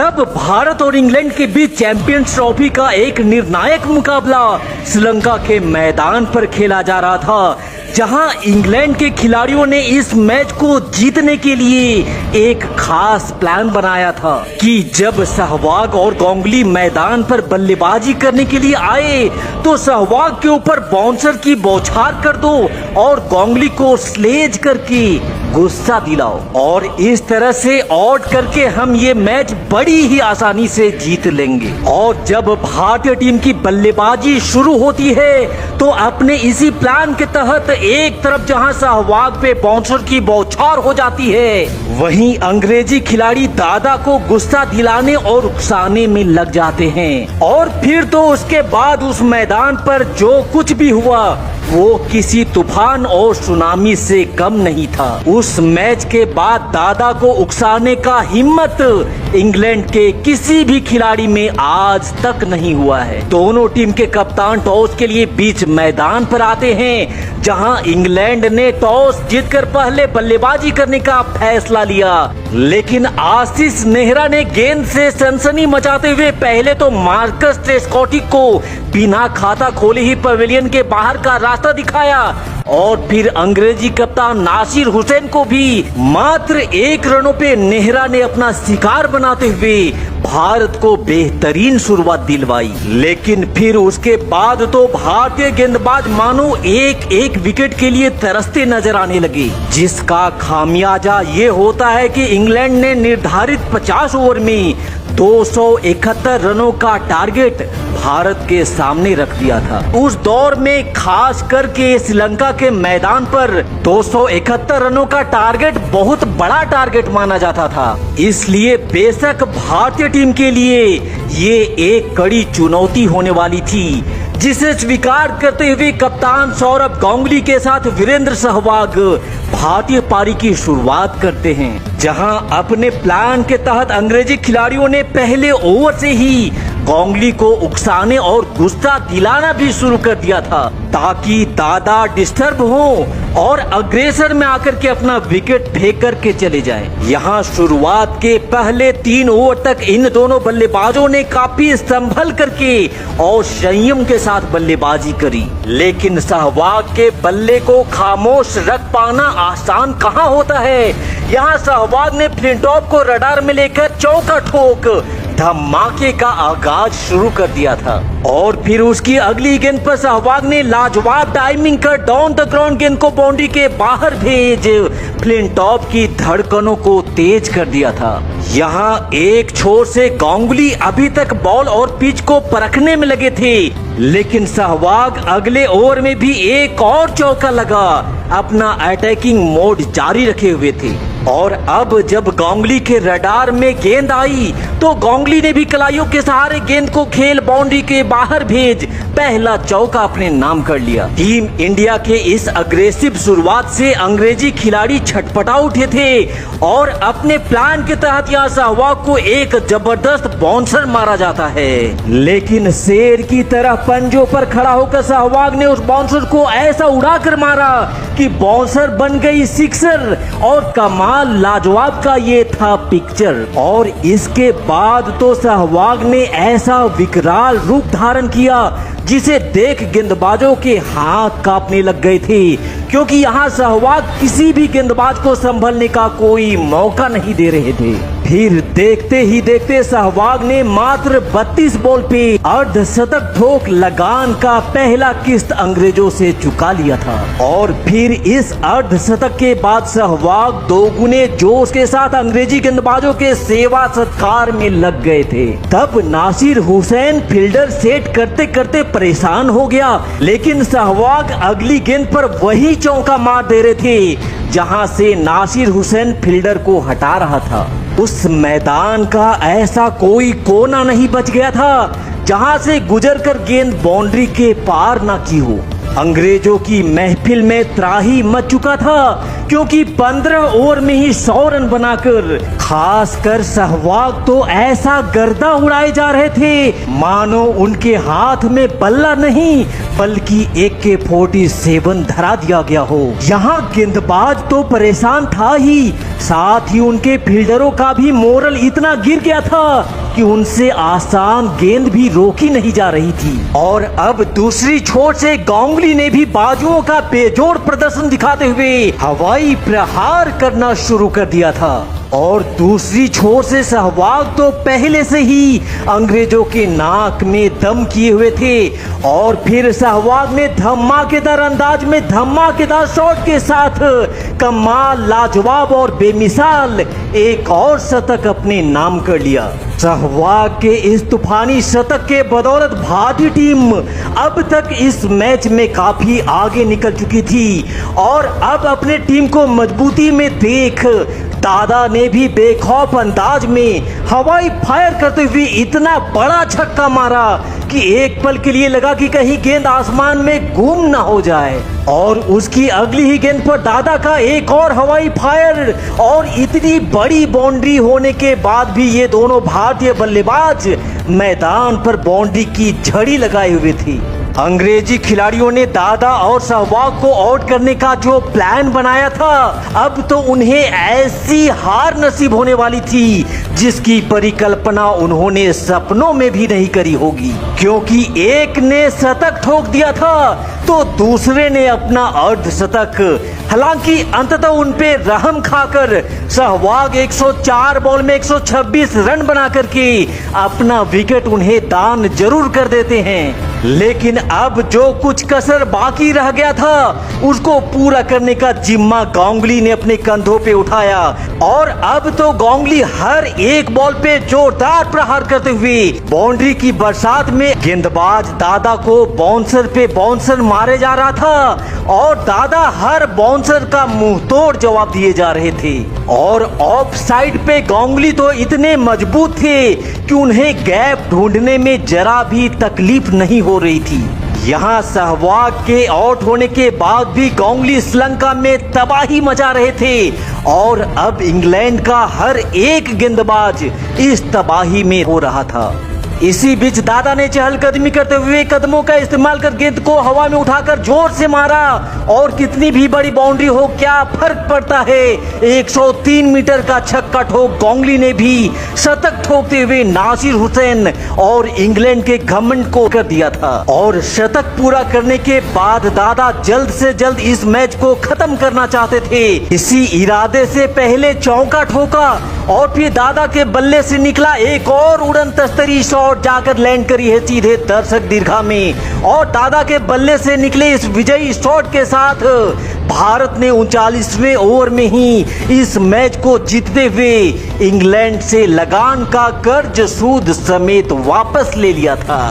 तब भारत और इंग्लैंड के बीच चैंपियंस ट्रॉफी का एक निर्णायक मुकाबला श्रीलंका के मैदान पर खेला जा रहा था, जहां इंग्लैंड के खिलाड़ियों ने इस मैच को जीतने के लिए एक खास प्लान बनाया था कि जब सहवाग और गांगुली मैदान पर बल्लेबाजी करने के लिए आए तो सहवाग के ऊपर बाउंसर की बौछार कर दो और गांगुली को स्लेज करके गुस्सा दिलाओ, और इस तरह से आउट करके हम ये मैच बड़ी ही आसानी से जीत लेंगे। और जब भारतीय टीम की बल्लेबाजी शुरू होती है तो अपने इसी प्लान के तहत एक तरफ जहां सहवाग पे बाउंसर की बौछार हो जाती है, वहीं अंग्रेजी खिलाड़ी दादा को गुस्सा दिलाने और उकसाने में लग जाते हैं। और फिर तो उसके बाद उस मैदान पर जो कुछ भी हुआ वो किसी तूफान और सुनामी से कम नहीं था। उस मैच के बाद दादा को उकसाने का हिम्मत इंग्लैंड के किसी भी खिलाड़ी में आज तक नहीं हुआ है। दोनों टीम के कप्तान टॉस के लिए बीच मैदान पर आते हैं, जहां इंग्लैंड ने टॉस जीतकर पहले बल्लेबाजी करने का फैसला लिया, लेकिन आशीष नेहरा ने गेंद से सनसनी मचाते हुए पहले तो मार्कस ट्रेस्कॉटी को बिना खाता खोले ही पवेलियन के बाहर का रास्ता दिखाया और फिर अंग्रेजी कप्तान नासिर हुसैन को भी मात्र 1 रनों पे नेहरा ने अपना शिकार बनाते हुए भारत को बेहतरीन शुरुआत दिलवाई। लेकिन फिर उसके बाद तो भारतीय गेंदबाज मानो एक विकेट के लिए तरसते नजर आने लगे, जिसका खामियाजा ये होता है कि इंग्लैंड ने निर्धारित 50 ओवर में 271 रनों का टारगेट भारत के सामने रख दिया था। उस दौर में खास करके श्रीलंका के मैदान पर 271 रनों का टारगेट बहुत बड़ा टारगेट माना जाता था। इसलिए बेशक भारतीय टीम के लिए ये एक कड़ी चुनौती होने वाली थी, जिसे स्वीकार करते हुए कप्तान सौरभ गांगुली के साथ वीरेंद्र सहवाग भारतीय पारी की शुरुआत करते हैं, जहां अपने प्लान के तहत अंग्रेजी खिलाड़ियों ने पहले ओवर से ही गांगुली को उकसाने और गुस्सा दिलाना भी शुरू कर दिया था, ताकि दादा डिस्टर्ब हो और अग्रेसर में आकर के अपना विकेट फेंक करके चले जाए। यहाँ शुरुआत के पहले 3 ओवर तक इन दोनों बल्लेबाजों ने काफी संभल करके और संयम के साथ बल्लेबाजी करी, लेकिन सहवाग के बल्ले को खामोश रख पाना आसान कहाँ होता है। यहाँ सहवाग ने फ्लिंटॉफ को रडार में लेकर चौका ठोक धमाके का आगाज शुरू कर दिया था, और फिर उसकी अगली गेंद पर सहवाग ने लाजवाब टाइमिंग कर डाउन द ग्राउंड गेंद को बाउंड्री के बाहर भेज फ्लिंटॉफ की धड़कनों को तेज कर दिया था। यहाँ एक छोर से गांगुली अभी तक बॉल और पिच को परखने में लगे थे, लेकिन सहवाग अगले ओवर में भी एक और चौका लगा अपना अटैकिंग मोड जारी रखे हुए थे। और अब जब गांगुली के रडार में गेंद आई तो गांगुली ने भी कलाइयों के सहारे गेंद को खेल बाउंड्री के बाहर भेज पहला चौका अपने नाम कर लिया। टीम इंडिया के इस अग्रेसिव शुरुआत से अंग्रेजी खिलाड़ी छटपटा उठे थे और अपने प्लान के तहत यहाँ सहवाग को एक जबरदस्त बाउंसर मारा जाता है, लेकिन शेर की तरह पंजों पर खड़ा होकर सहवाग ने उस बाउंसर को ऐसा उड़ाकर मारा कि बाउंसर बन गई सिक्सर, और कमाल लाजवाब का ये था पिक्चर। और इसके बाद तो सहवाग ने ऐसा विकराल रूप धारण किया जिसे देख गेंदबाजों के हाथ कांपने लग गए थे, क्योंकि यहाँ सहवाग किसी भी गेंदबाज को संभलने का कोई मौका नहीं दे रहे थे। फिर देखते ही देखते सहवाग ने मात्र 32 बॉल पे अर्धशतक ठोक लगान का पहला किस्त अंग्रेजों से चुका लिया था। और फिर इस अर्धशतक के बाद सहवाग दोगुने जोश के साथ अंग्रेजी गेंदबाजों के सेवा सत्कार में लग गए थे। तब नासिर हुसैन फील्डर सेट करते करते परेशान हो गया, लेकिन सहवाग अगली गेंद पर वही चौका मार दे रहे थे जहां से नासिर हुसैन फील्डर को हटा रहा था। उस मैदान का ऐसा कोई कोना नहीं बच गया था जहां से गुजरकर गेंद बाउंड्री के पार ना की हो। अंग्रेजों की महफिल में त्राही मच चुका था, क्योंकि 15 ओवर में ही 100 रन बनाकर खासकर सहवाग तो ऐसा गर्दा उड़ाए जा रहे थे मानो उनके हाथ में बल्ला नहीं बल्कि AK-47 धरा दिया गया हो। यहाँ गेंदबाज तो परेशान था ही, साथ ही उनके फील्डरों का भी मोरल इतना गिर गया था कि उनसे आसान गेंद भी रोकी नहीं जा रही थी। और अब दूसरी छोर से गांगुली ने भी बाजुओं का बेजोड़ प्रदर्शन दिखाते हुए हवाई प्रहार करना शुरू कर दिया था। और दूसरी छोर से सहवाग तो पहले से ही अंग्रेजों के नाक में दम किए हुए थे और फिर सहवाग ने धमाकेदार अंदाज में धमाकेदार शॉट के साथ कमाल, लाजवाब और बेमिसाल एक और शतक अपने नाम कर लिया। सहवाग के इस तूफानी शतक के बदौलत भारतीय टीम अब तक इस मैच में काफी आगे निकल चुकी थी और अब अपने टीम को मजबूती में देख दादा ने भी बेखौफ अंदाज में हवाई फायर करते हुए इतना बड़ा छक्का मारा कि एक पल के लिए लगा कि कहीं गेंद आसमान में गुम न हो जाए। और उसकी अगली ही गेंद पर दादा का एक और हवाई फायर और इतनी बड़ी बाउंड्री होने के बाद भी ये दोनों भारतीय बल्लेबाज मैदान पर बाउंड्री की झड़ी लगाए हुए थे। अंग्रेजी खिलाड़ियों ने दादा और सहवाग को आउट करने का जो प्लान बनाया था, अब तो उन्हें ऐसी हार नसीब होने वाली थी जिसकी परिकल्पना उन्होंने सपनों में भी नहीं करी होगी, क्योंकि एक ने शतक ठोक दिया था तो दूसरे ने अपना अर्धशतक। हालांकि अंततः उन पे रहम खाकर सहवाग 104 बॉल में 126 रन बना करके अपना विकेट उन्हें दान जरूर कर देते हैं। लेकिन अब जो कुछ कसर बाकी रह गया था उसको पूरा करने का जिम्मा गांगुली ने अपने कंधों पे उठाया और अब तो गांगुली हर एक बॉल पे जोरदार प्रहार करते हुए बाउंड्री की बरसात में गेंदबाज दादा को बाउंसर पे बाउंसर मारे जा रहा था और दादा हर बाउंसर का मुंह तोड़ जवाब दिए जा रहे थे। और ऑफ साइड पे गांगुली तो इतने मजबूत थे कि उन्हें गैप ढूंढने में जरा भी तकलीफ नहीं हो रही थी। यहाँ सहवाग के आउट होने के बाद भी गांगुली श्रीलंका में तबाही मचा रहे थे और अब इंग्लैंड का हर एक गेंदबाज इस तबाही में हो रहा था। इसी बीच दादा ने चहलकदमी करते हुए कदमों का इस्तेमाल कर गेंद को हवा में उठाकर जोर से मारा और कितनी भी बड़ी बाउंड्री हो क्या फर्क पड़ता है, 103 मीटर का छक्का ठोक गांगुली ने भी शतक ठोकते हुए नासिर हुसैन और इंग्लैंड के घमंड को कर दिया था। और शतक पूरा करने के बाद दादा जल्द से जल्द इस मैच को खत्म करना चाहते थे। इसी इरादे से पहले चौका ठोका और फिर दादा के बल्ले से निकला एक और उड़न तस्तरी शॉट जाकर लैंड करी है सीधे दर्शक दीर्घा में। और दादा के बल्ले से निकले इस विजयी शॉट के साथ भारत ने 39वें ओवर में ही इस मैच को जीतते हुए इंग्लैंड से लगान का कर्ज सूद समेत वापस ले लिया था।